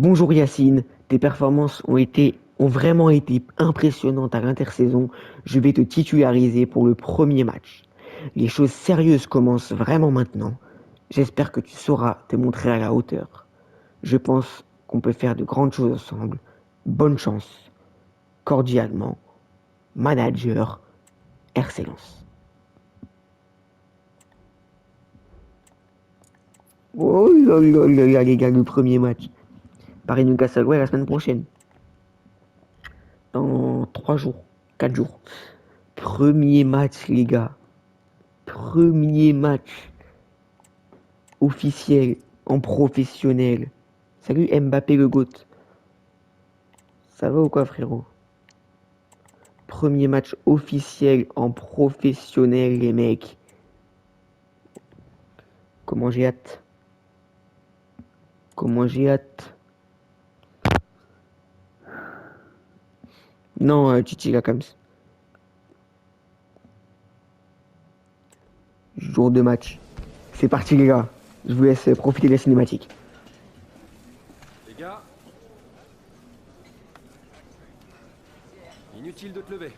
Bonjour Yacine, tes performances ont vraiment été impressionnantes à l'intersaison. Je vais te titulariser pour le premier match. Les choses sérieuses commencent vraiment maintenant. J'espère que tu sauras te montrer à la hauteur. Je pense qu'on peut faire de grandes choses ensemble. Bonne chance. Cordialement, manager, Excellence. Oh là là là là, les gars, le premier match. Paris-Newcastle, ouais, la semaine prochaine. Dans 3 jours, 4 jours. Premier match, les gars. Premier match officiel en professionnel. Salut Mbappé le GOAT. Ça va ou quoi, frérot? Premier match officiel en professionnel, les mecs. Comment j'ai hâte. Comment j'ai hâte. Non, Titi Lakams. Jour de match. C'est parti, les gars. Je vous laisse profiter de la cinématique. Les gars, inutile de te lever.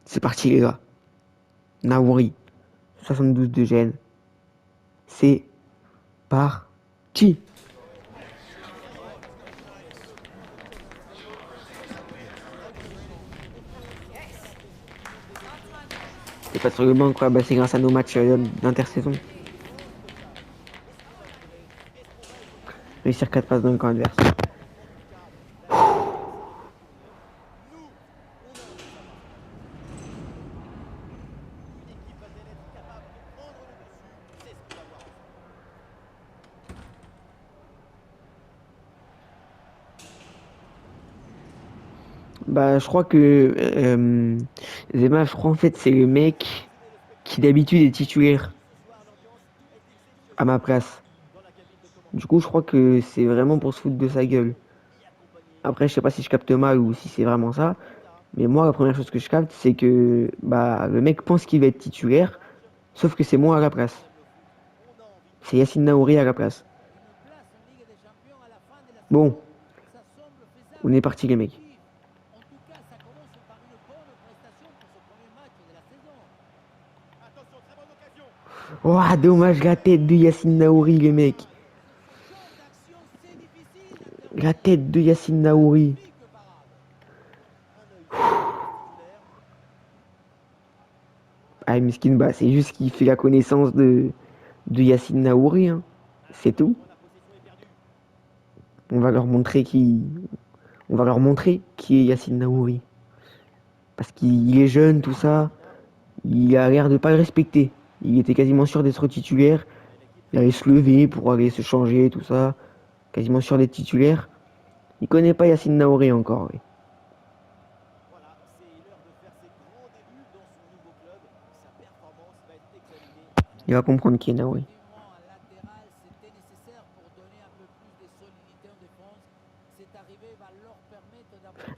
C'est parti, les gars. Naouri. 72 de gêne. C'est parti. C'est pas sur le banc, quoi. Bah, c'est grâce à nos matchs d'intersaison. Réussir 4 passes dans le camp adverse. Bah, je crois que Zema, je crois en fait, c'est le mec qui d'habitude est titulaire à ma place. Du coup, je crois que c'est vraiment pour se foutre de sa gueule. Après, je sais pas si je capte mal ou si c'est vraiment ça. Mais moi, la première chose que je capte, c'est que bah, le mec pense qu'il va être titulaire, sauf que c'est moi à la place. C'est Yacine Naouri à la place. Bon, on est parti les mecs. Oh, dommage la tête de Yacine Naouri les mecs. La tête de Yacine Naouri. Ah, Miskin, bah, c'est juste qu'il fait la connaissance de Yacine Naouri, hein. C'est tout. On va leur montrer on va leur montrer qui est Yacine Naouri. Parce qu'il est jeune, tout ça. Il a l'air de pas le respecter. Il était quasiment sûr d'être titulaire. Il allait se lever pour aller se changer, tout ça. Quasiment sûr d'être titulaire. Il connaît pas Yacine Naouri encore, oui. Il va comprendre qui est Naouri.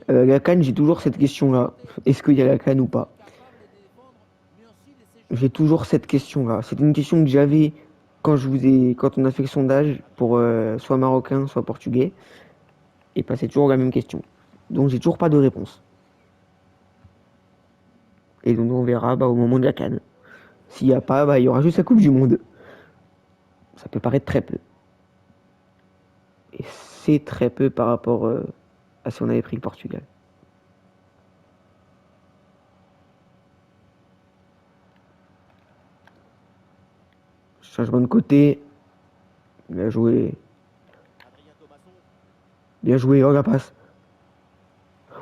La CAN, j'ai toujours cette question-là. Est-ce qu'il y a la CAN ou pas? J'ai toujours cette question-là. C'est une question que j'avais quand on a fait le sondage pour soit marocain, soit portugais. Et bah, c'est toujours la même question. Donc j'ai toujours pas de réponse. Et donc on verra bah, au moment de la CAN. S'il n'y a pas, bah, il y aura juste la Coupe du Monde. Ça peut paraître très peu. Et c'est très peu par rapport à si on avait pris le Portugal. Changement de côté. Bien joué. Bien joué. Oh la passe.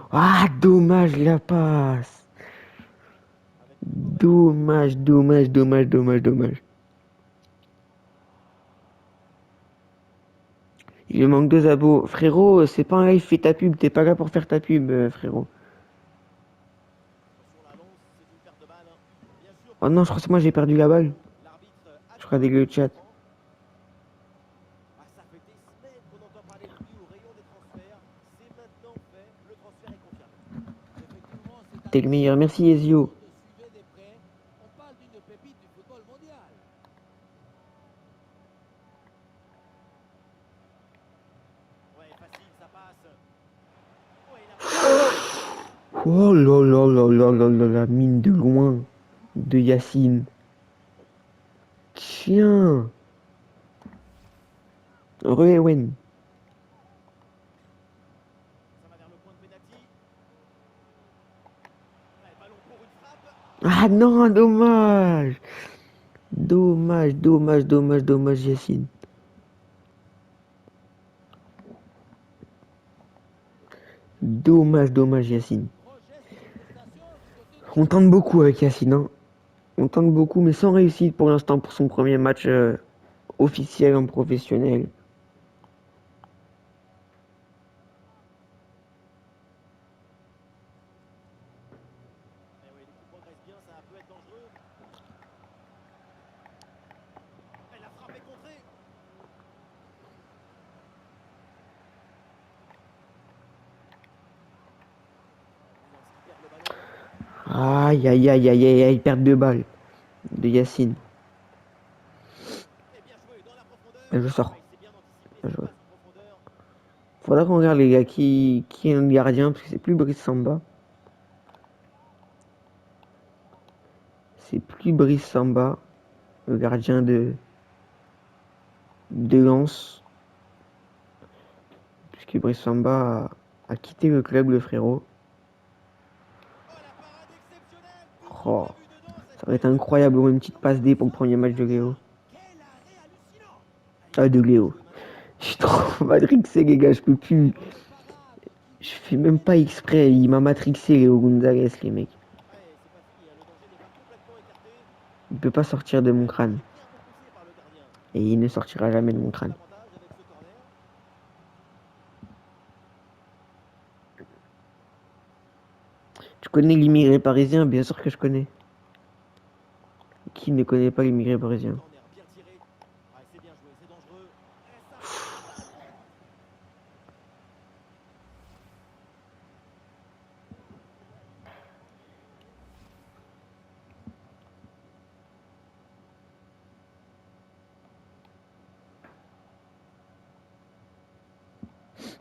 Ah, dommage la passe. Dommage, dommage, dommage, dommage, dommage. Il me manque 2 abos. Frérot, c'est pas un live, fais ta pub. T'es pas là pour faire ta pub, frérot. Oh non, je crois que c'est moi j'ai perdu la balle. Je regardais le chat. T'es le meilleur. Merci, Ezio. Oh là là là là là là la mine de loin de Yacine. Tiens. Re-Ewen. Ah non, dommage. Dommage, dommage, dommage, dommage, Yacine. Dommage, dommage, Yacine. On tente beaucoup avec Yacine, hein. On tente beaucoup, mais sans réussite pour l'instant pour son premier match officiel en professionnel. Aïe, aïe, aïe, aïe, aïe, aïe, perte de balle de Yacine. Je sors. Faudra qu'on regarde les gars qui est notre gardien, parce que c'est plus Brice Samba. C'est plus Brice Samba, le gardien de Lens. Puisque Brice Samba a quitté le club, le frérot. Oh, ça aurait été incroyable, une petite passe D pour le premier match de Léo. Ah, de Léo. Je suis trop matrixé, les gars, je peux plus. Je fais même pas exprès, il m'a matrixé, Léo Gonzalez, les mecs. Il peut pas sortir de mon crâne. Et il ne sortira jamais de mon crâne. Tu connais l'immigré parisien? Bien sûr que je connais. Qui ne connaît pas l'immigré parisien?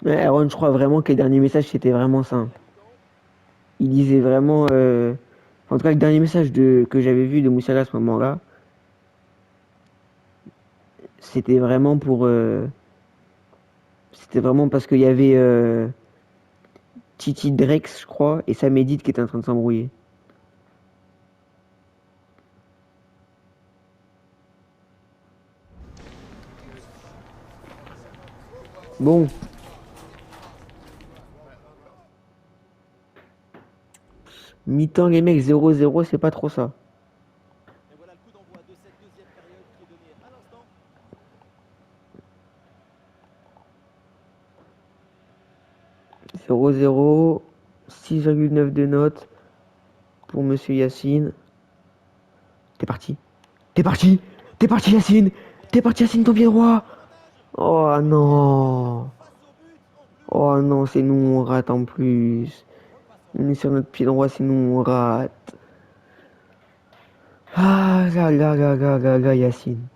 Mais Aaron, je crois vraiment que les derniers messages, c'était vraiment ça, hein. Il disait vraiment... En tout cas, le dernier message que j'avais vu de Moussala à ce moment-là, c'était vraiment pour... c'était vraiment parce qu'il y avait Titi Drex, je crois, et Samédite qui était en train de s'embrouiller. Bon. Mi-temps, les mecs, 0-0, c'est pas trop ça. 0-0, 6,9 de notes pour Monsieur Yacine. T'es parti. T'es parti. T'es parti, Yacine. T'es parti, Yacine, ton pied droit. Oh non. Oh non, c'est nous, on rate en plus. On est sur notre pied droit, c'est nous, on rate. Ah là là là là là là, Yacine.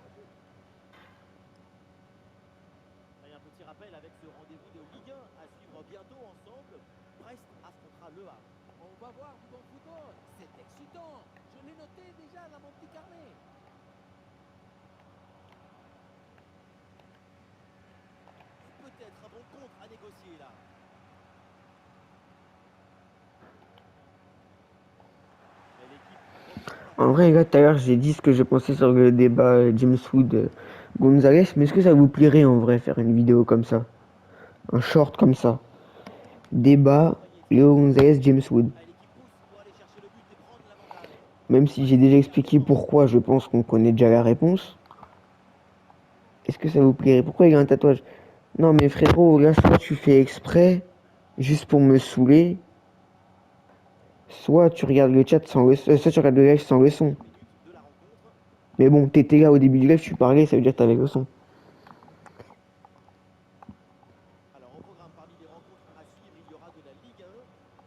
En vrai, les gars, tout à l'heure, j'ai dit ce que je pensais sur le débat James Wood Gonzalez, mais est-ce que ça vous plairait en vrai faire une vidéo comme ça? Un short comme ça. Débat Léo Gonzalez James Wood. Même si j'ai déjà expliqué pourquoi je pense qu'on connaît déjà la réponse. Est-ce que ça vous plairait? Pourquoi il a un tatouage? Non, mais frérot, là, soit tu fais exprès, juste pour me saouler, soit tu regardes le chat sans le soit tu regardes le live sans le son. Mais bon, t'étais là au début du live, tu parlais, ça veut dire que t'avais le son. Alors, au programme, parmi les rencontres à suivre, il y aura de la Ligue 1.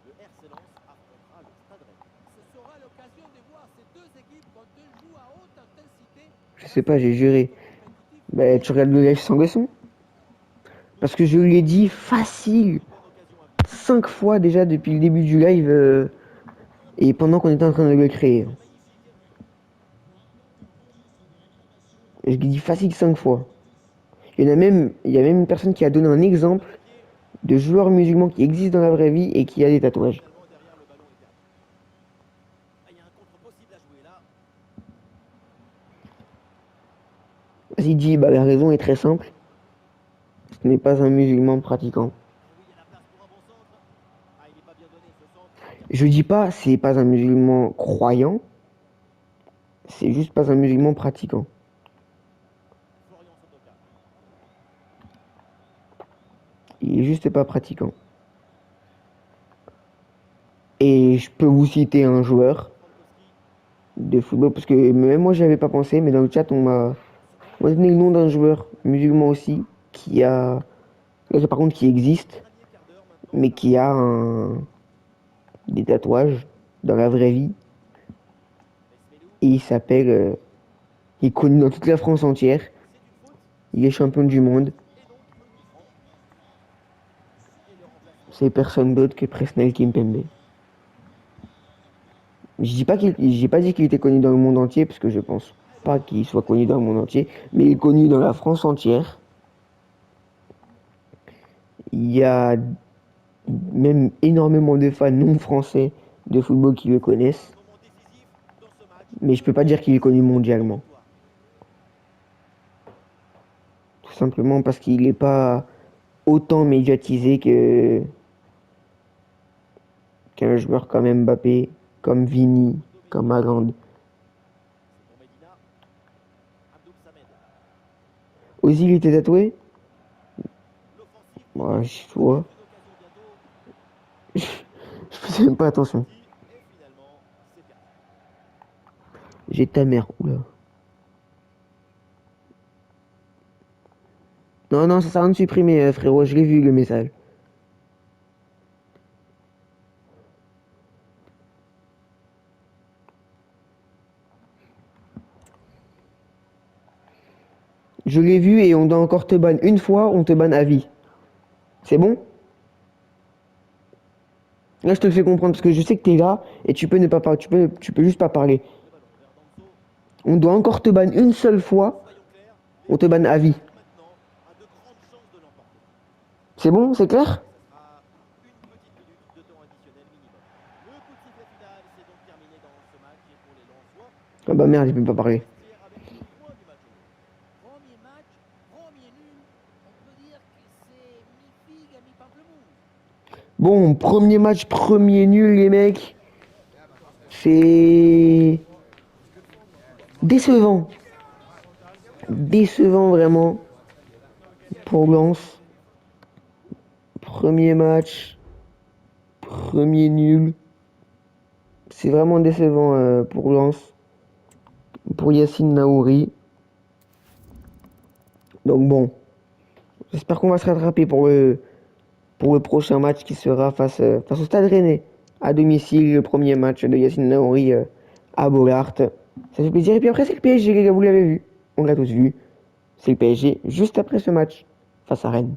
Le RC Lens affrontera le Stade Rennais. Ce sera l'occasion de voir ces deux équipes quand elles jouent à haute intensité Je dans sais un pas, j'ai juré. contexte compétitif Bah, tu regardes le live sans le son. Parce que je l'ai dit facile Bonne occasion à venir. 5 fois déjà depuis le début du live et pendant qu'on était en train de le créer. Je l'ai dit facile 5 fois. Il y a même une personne qui a donné un exemple de joueurs musulmans qui existent dans la vraie vie et qui a des tatouages. Finalement, derrière, le ballon est perdu. Ah, il y a un contre possible à jouer là. Vas-y, dit, bah, la raison est très simple. Ce n'est pas un musulman pratiquant. Et oui, il y a la place pour un bon centre. Ah, il n'est pas bien donné ce centre. Je dis pas c'est pas un musulman croyant, c'est juste pas un musulman pratiquant. Florian Sotoka. Il est juste pas pratiquant. Et je peux vous citer un joueur Frankowski. de football, parce que même moi j'avais pas pensé, mais dans le chat on m'a donné le nom d'un joueur musulman aussi, qui a, là, par contre qui existe, Dernier quart d'heure maintenant. mais qui a des tatouages dans la vraie vie. Mesmelou. Et il s'appelle, il est connu dans toute la France entière, C'est une faute. il est champion du monde, Et donc, coup franc. Et le remplacement. c'est personne d'autre que Presnel Kimpembe. J'ai pas dit qu'il était connu dans le monde entier, parce que je pense pas qu'il soit connu dans le monde entier, mais il est connu dans la France entière. Il y a même énormément de fans non français de football qui le connaissent, Moment décisif dans ce match. mais je peux pas dire qu'il est connu mondialement. Victoire. Tout simplement parce qu'il n'est pas autant médiatisé qu'un joueur comme Mbappé, comme Vini, comme Haaland. C'est pour Medina. Abdoul Samed. Ozil était tatoué? L'offensive. Ouais, je vois. Une occasion bientôt. Je faisais même pas attention. Et finalement, c'est perdu. J'ai ta mère, oula. Non, non, ça sert à rien de supprimer, frérot, je l'ai vu le message. Je l'ai vu et on doit encore te ban une fois, on te banne à vie. C'est bon? Là, je te le fais comprendre parce que je sais que t'es là et tu peux ne pas parler, tu peux juste pas parler. Le ballon vers Danso. On doit encore te ban une seule fois, Soyons clairs. on te banne à vie. Maintenant, a de grandes chances de l'emporter. C'est bon? C'est clair? Ça sera une petite minute de temps additionnel minimum. Le coup de sifflet final, c'est donc terminé dans ce match et pour les Lensois, Ah bah merde, il peut pas parler. vestiaire avec le point du match. Premier match, premier nul. On peut dire que c'est mi-figue à mi-pamplemousse. Bon, premier match, premier nul, les mecs. C'est décevant. Décevant vraiment pour Lens. Premier match, premier nul. C'est vraiment décevant pour Lens, pour Yacine Naouri. Donc bon, j'espère qu'on va se rattraper pour le prochain match qui sera face au Stade Rennais. À domicile, le premier match de Yacine Naouri à Bollaert. Ça fait plaisir. Et puis après, c'est le PSG, les gars, vous l'avez vu. On l'a tous vu. C'est le PSG juste après ce match face à Rennes.